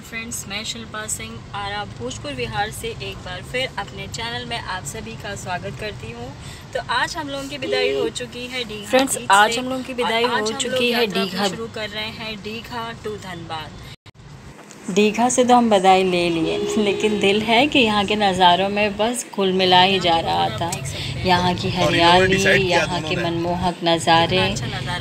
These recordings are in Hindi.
फ्रेंड्स, मैं शिल्पा सिंह आरा भोजपुर बिहार से एक बार फिर अपने चैनल में आप सभी का स्वागत करती हूँ। तो आज हम लोगों की विदाई हो चुकी है दीघा फ्रेंड्स, बीच आज से। हम लोगों की विदाई हो चुकी है दीघा। शुरू कर रहे हैं दीघा टू धनबाद। दीघा से तो हम विदाई ले लिए, लेकिन दिल है कि यहाँ के नज़ारों में बस घुल मिला ही जा रहा था। यहाँ की हरियाली, यहाँ के मनमोहक नज़ारे,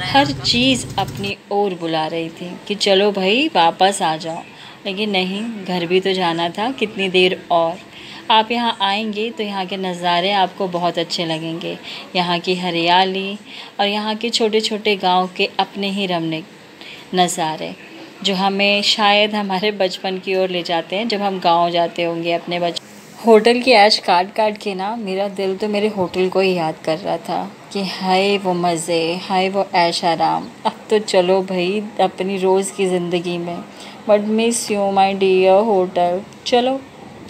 हर चीज़ अपनी ओर बुला रही थी कि चलो भाई वापस आ जाओ। लेकिन नहीं, घर भी तो जाना था, कितनी देर और। आप यहाँ आएंगे तो यहाँ के नज़ारे आपको बहुत अच्छे लगेंगे। यहाँ की हरियाली और यहाँ के छोटे छोटे गांव के अपने ही रमणीक नज़ारे जो हमें शायद हमारे बचपन की ओर ले जाते हैं, जब हम गांव जाते होंगे अपने बचपन। होटल की ऐश काट काट के ना मेरा दिल तो मेरे होटल को ही याद कर रहा था कि हाय वो मज़े, हाय वो ऐश आराम। अब तो चलो भाई अपनी रोज़ की ज़िंदगी में। But miss you my dear hotel. चलो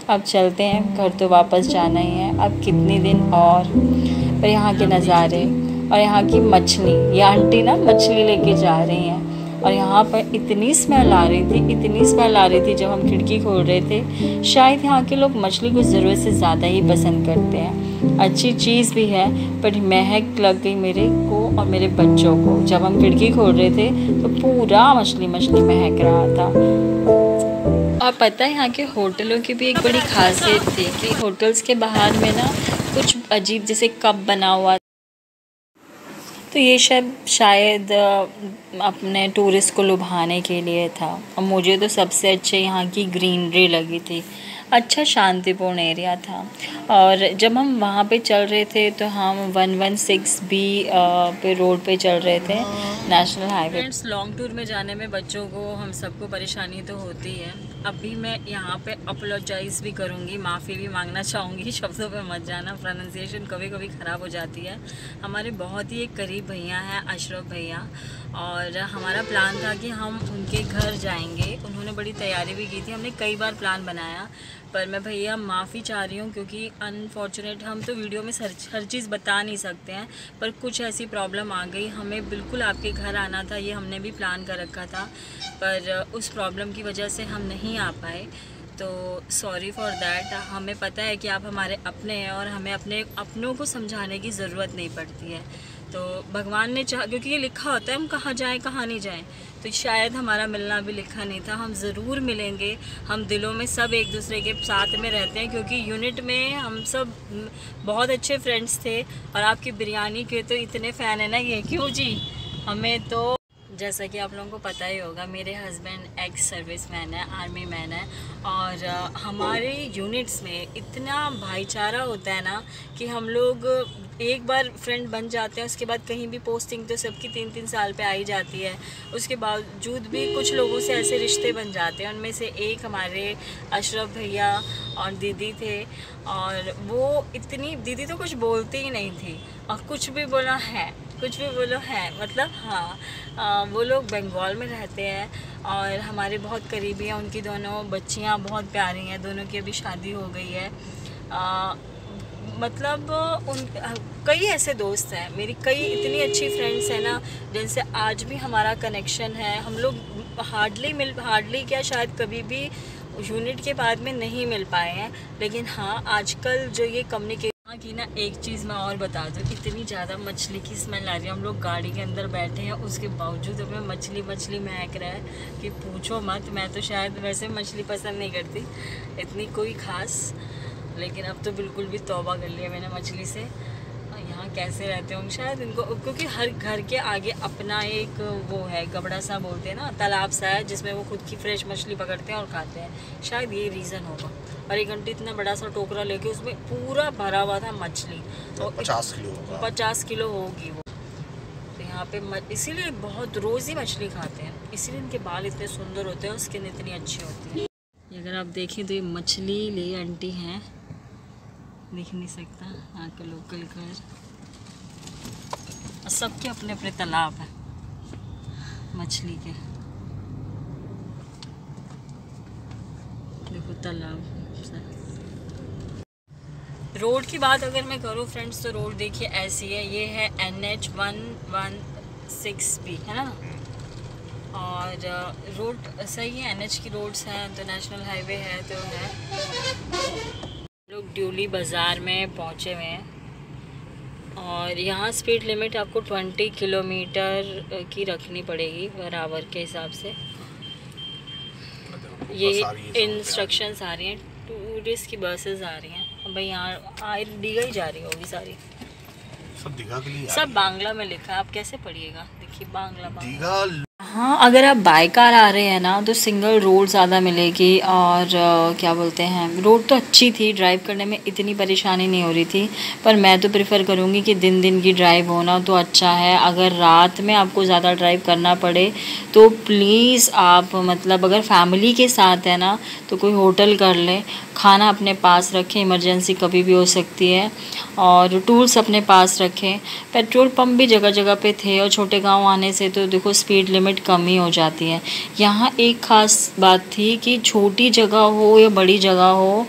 अब चलते हैं, घर तो वापस जाना ही है, अब कितने दिन और। पर यहाँ के नज़ारे और यहाँ की मछली, ये आंटी ना मछली लेके जा रही हैं और यहाँ पर इतनी स्मेल आ रही थी जब हम खिड़की खोल रहे थे। शायद यहाँ के लोग मछली को ज़रूरत से ज़्यादा ही पसंद करते हैं। अच्छी चीज़ भी है, पर महक लग गई मेरे को और मेरे बच्चों को। जब हम खिड़की खोल रहे थे तो पूरा मछली महक रहा था। और पता है यहाँ के होटलों की भी एक बड़ी खासियत थी कि होटल्स के बाहर में ना कुछ अजीब जैसे कप बना हुआ, तो ये शायद अपने टूरिस्ट को लुभाने के लिए था। और मुझे तो सबसे अच्छे यहाँ की ग्रीनरी लगी थी। अच्छा शांतिपूर्ण एरिया था। और जब हम वहाँ पे चल रहे थे तो हम 116B पे रोड पे चल रहे थे, national highway. Friends, long tour में जाने में बच्चों को हम सबको परेशानी तो होती है। अभी मैं यहाँ पे अपोलोजाइज़ भी करूँगी, माफ़ी भी मांगना चाहूँगी। शब्दों पे मत जाना, प्रोनाउंसिएशन कभी कभी ख़राब हो जाती है। हमारे बहुत ही एक करीब भैया हैं, अशरफ भैया, और हमारा प्लान था कि हम उनके घर जाएंगे। उन्होंने बड़ी तैयारी भी की थी, हमने कई बार प्लान बनाया। पर मैं भैया माफ़ी चाह रही हूँ क्योंकि अनफॉर्चुनेट हम तो वीडियो में हर चीज़ बता नहीं सकते हैं, पर कुछ ऐसी प्रॉब्लम आ गई। हमें बिल्कुल आपके घर आना था, ये हमने भी प्लान कर रखा था, पर उस प्रॉब्लम की वजह से हम नहीं आ पाए। तो सॉरी फॉर दैट। हमें पता है कि आप हमारे अपने हैं और हमें अपने अपनों को समझाने की ज़रूरत नहीं पड़ती है। तो भगवान ने चाहा, क्योंकि ये लिखा होता है हम कहाँ जाएं कहाँ नहीं जाएं, तो शायद हमारा मिलना भी लिखा नहीं था। हम ज़रूर मिलेंगे। हम दिलों में सब एक दूसरे के साथ में रहते हैं, क्योंकि यूनिट में हम सब बहुत अच्छे फ्रेंड्स थे। और आपकी बिरयानी के तो इतने फ़ैन है ना, ये क्यों जी। हमें तो जैसा कि आप लोगों को पता ही होगा, मेरे हस्बैंड एक्स सर्विस मैन है, आर्मी मैन है। और हमारे यूनिट्स में इतना भाईचारा होता है ना कि हम लोग एक बार फ्रेंड बन जाते हैं, उसके बाद कहीं भी पोस्टिंग तो सबकी 3-3 साल पे आई जाती है। उसके बावजूद भी कुछ लोगों से ऐसे रिश्ते बन जाते हैं। उनमें से एक हमारे अशरफ भैया और दीदी थे, और वो इतनी, दीदी तो कुछ बोलती ही नहीं थी, और कुछ भी बोलो है मतलब हाँ। वो लोग बंगाल में रहते हैं और हमारे बहुत करीबी हैं। उनकी दोनों बच्चियां बहुत प्यारी हैं, दोनों की अभी शादी हो गई है। मतलब कई ऐसे दोस्त हैं मेरी, कई इतनी अच्छी फ्रेंड्स हैं ना जिनसे आज भी हमारा कनेक्शन है। हम लोग हार्डली क्या शायद कभी भी यूनिट के बाद में नहीं मिल पाए हैं, लेकिन हाँ आजकल जो ये कम्युनिकेशन की ना, एक चीज़ मैं और बता दूँ, इतनी ज़्यादा मछली की स्मेल आ रही है। हम लोग गाड़ी के अंदर बैठे हैं, उसके बावजूद हमें मछली महक रहा है कि पूछो मत। मैं तो शायद वैसे मछली पसंद नहीं करती इतनी कोई ख़ास, लेकिन अब तो बिल्कुल भी तौबा कर लिया मैंने मछली से। यहाँ कैसे रहते होंगे शायद इनको, क्योंकि हर घर के आगे अपना एक वो है, गबड़ा सा बोलते हैं ना, तालाब सा है, जिसमें वो खुद की फ्रेश मछली पकड़ते हैं और खाते हैं। शायद ये रीज़न होगा। और एक घंटे इतना बड़ा सा टोकरा लेके उसमें पूरा भरा हुआ था मछली, तो 50 किलो होगी वो। तो यहाँ पे इसीलिए बहुत रोज़ ही मछली खाते हैं, इसीलिए इनके बाल इतने सुंदर होते हैं और स्किन इतनी अच्छी होती है। अगर आप देखें तो ये मछली ले आंटी हैं, देख नहीं सकता, यहाँ के लोकल घर, सबके अपने अपने तालाब हैं मछली के। देखो तालाब। रोड की बात अगर मैं करूँ फ्रेंड्स, तो रोड देखिए ऐसी है। ये है NH 116B, है ना। और रोड सही है, NH की रोड्स हैं तो नेशनल हाईवे है तो है। लोग ड्यूली बाज़ार में पहुँचे हुए हैं और यहाँ स्पीड लिमिट आपको 20 किलोमीटर की रखनी पड़ेगी पर आवर के हिसाब से। ये इंस्ट्रक्शंस आ रही हैं, टूरिस्ट की बसेस आ रही हैं। भाई यहाँ दीघा ही जा रही होगी सारी, सब दीघा के लिए, सब बांग्ला में लिखा है, आप कैसे पढ़िएगा? देखिए बांग्ला दीघा। हाँ, अगर आप बाई कार आ रहे हैं ना तो सिंगल रोड ज़्यादा मिलेगी और क्या बोलते हैं, रोड तो अच्छी थी, ड्राइव करने में इतनी परेशानी नहीं हो रही थी। पर मैं तो प्रेफर करूँगी कि दिन दिन की ड्राइव होना तो अच्छा है। अगर रात में आपको ज़्यादा ड्राइव करना पड़े तो प्लीज़ आप मतलब अगर फैमिली के साथ है ना तो कोई होटल कर लें, खाना अपने पास रखें, इमरजेंसी कभी भी हो सकती है, और टूल्स अपने पास रखें। पेट्रोल पंप भी जगह जगह पे थे और छोटे गांव आने से तो देखो स्पीड लिमिट कम ही हो जाती है। यहाँ एक ख़ास बात थी कि छोटी जगह हो या बड़ी जगह हो,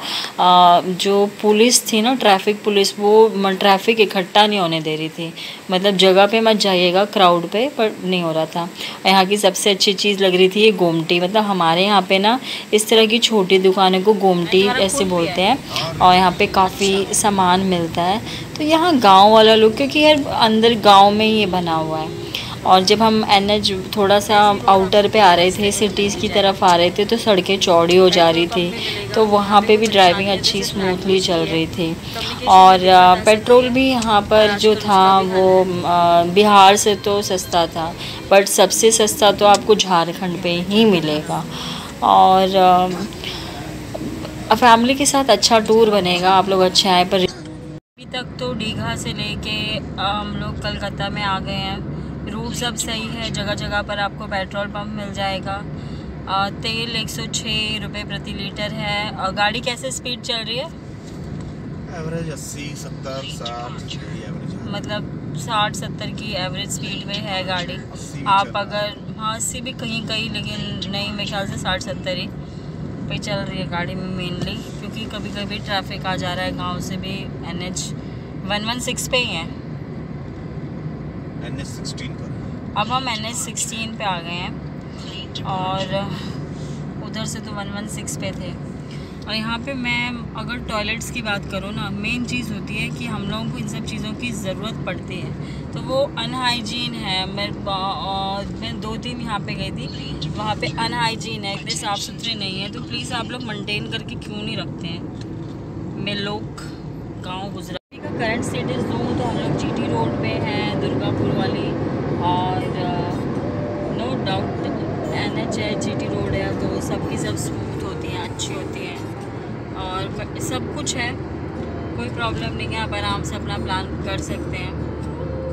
जो पुलिस थी ना, ट्रैफिक पुलिस, वो ट्रैफिक इकट्ठा नहीं होने दे रही थी। मतलब जगह पे मत जाइएगा क्राउड पे, पर नहीं हो रहा था। यहाँ की सबसे अच्छी चीज़ लग रही थी ये गोमटी। मतलब हमारे यहाँ पे ना इस तरह की छोटी दुकानों को गोमटी ऐसे बोलते हैं और यहाँ पे काफ़ी सामान मिलता है। तो यहाँ गांव वाला लोग, क्योंकि यार अंदर गांव में ही ये बना हुआ है, और जब हम NH थोड़ा सा आउटर पे आ रहे थे, सिटीज़ की तरफ आ रहे थे, तो सड़कें चौड़ी हो जा रही थी, तो वहाँ पे भी ड्राइविंग अच्छी स्मूथली चल रही थी। और पेट्रोल भी यहाँ पर जो था वो बिहार से तो सस्ता था, बट सबसे सस्ता तो आपको झारखंड पे ही मिलेगा। और फैमिली के साथ अच्छा टूर बनेगा, आप लोग अच्छे आए। पर अभी तक तो दीघा से लेके हम लोग कलकत्ता में आ गए हैं। रूट सब सही है, जगह जगह पर आपको पेट्रोल पंप मिल जाएगा। तेल 106 रुपये प्रति लीटर है। और गाड़ी कैसे स्पीड चल रही है? एवरेज 80, 70, 60 एवरेज, मतलब 60-70 की एवरेज स्पीड में है गाड़ी। आप अगर हाँ 80 भी कहीं कहीं, लेकिन नहीं, मेरे ख्याल से 60-70 ही पे चल रही है गाड़ी में मेनली, क्योंकि कभी कभी ट्रैफिक आ जा रहा है गांव से भी। NH 116 पे ही है, NH 16 पर। अब हम NH 16 पे आ गए हैं और उधर से तो 116 पे थे। और यहाँ पे मैं अगर टॉयलेट्स की बात करूँ ना, मेन चीज़ होती है कि हम लोगों को इन सब चीज़ों की ज़रूरत पड़ती है, तो वो अनहाइजीन है। मैं 2-3 यहाँ पे गई थी, वहाँ पे अनहाइजीन है, इतने साफ़ सुथरे नहीं है। तो प्लीज़ आप लोग मेंटेन करके क्यों नहीं रखते हैं? मैं लोग गाँव गुजरा का करंट स्टेटस दूँ तो हम लोग GT रोड पे हैं, दुर्गापुर वाली, और नो डाउट NH है, GT रोड है, तो सबकी सब स्मूथ होती हैं, अच्छी होती हैं और सब कुछ है, कोई प्रॉब्लम नहीं है। आप आराम से अपना प्लान कर सकते हैं,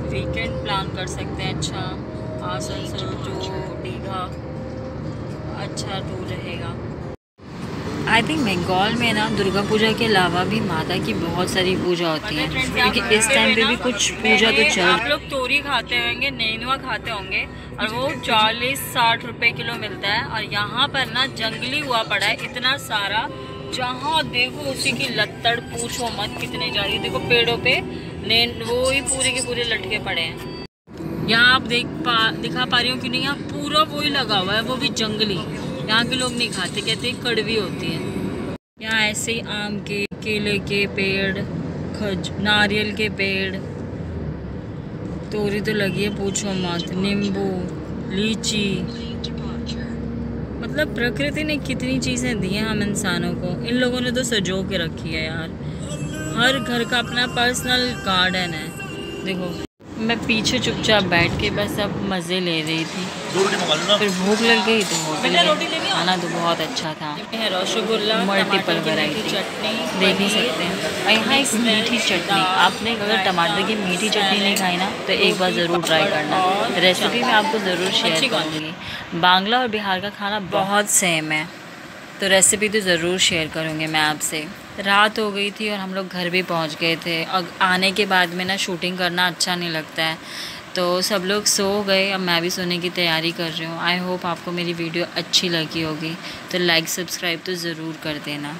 वीकेंड प्लान कर सकते हैं। अच्छा आसनसोल जो दीघा अच्छा टूर रहेगा। आई थिंक बंगाल में ना दुर्गा पूजा के अलावा भी माता की बहुत सारी पूजा होती है, क्योंकि इस टाइम पे भी कुछ पूजा तो चल। आप लोग तोरी खाते होंगे, नेनुआ खाते होंगे, और वो 40-60 रुपए किलो मिलता है। और यहाँ पर ना जंगली हुआ पड़ा है इतना सारा, जहाँ देखो उसी की लत्तड़, पूछो मत कितने जा रही है। देखो पेड़ों पे वो ही पूरे के पूरे लटके पड़े हैं। यहाँ आप दिखा पा रही हो कि नहीं, यहाँ पूरा वही लगा हुआ है, वो भी जंगली। यहाँ के लोग नहीं खाते, कहते हैं कड़वी होती है। यहाँ ऐसे ही आम के, केले के पेड़, नारियल के पेड़, तोरी तो लगी है पूछो मत, नींबू, लीची। मतलब प्रकृति ने कितनी चीज़ें दी हैं हम इंसानों को, इन लोगों ने तो सजो के रखी है यार। हर घर का अपना पर्सनल गार्डन है। देखो मैं पीछे चुपचाप बैठ के बस अब मज़े ले रही थी, फिर भूख लग गई तो होटल में खाना तो बहुत अच्छा था। रसगुल्ला, मल्टीपल वैरायटी, चटनी देख ही सकते हैं। और यहाँ एक मीठी चटनी, आपने अगर टमाटर की मीठी चटनी नहीं खाई ना तो एक बार ज़रूर ट्राई करना। रेसिपी मैं आपको ज़रूर शेयर करूँगी। बांग्ला और बिहार का खाना बहुत सेम है, तो रेसिपी तो ज़रूर शेयर करूँगी मैं आपसे। रात हो गई थी और हम लोग घर भी पहुँच गए थे। और आने के बाद में ना शूटिंग करना अच्छा नहीं लगता है, तो सब लोग सो गए, अब मैं भी सोने की तैयारी कर रही हूँ। आई होप आपको मेरी वीडियो अच्छी लगी होगी, तो लाइक सब्सक्राइब तो ज़रूर कर देना।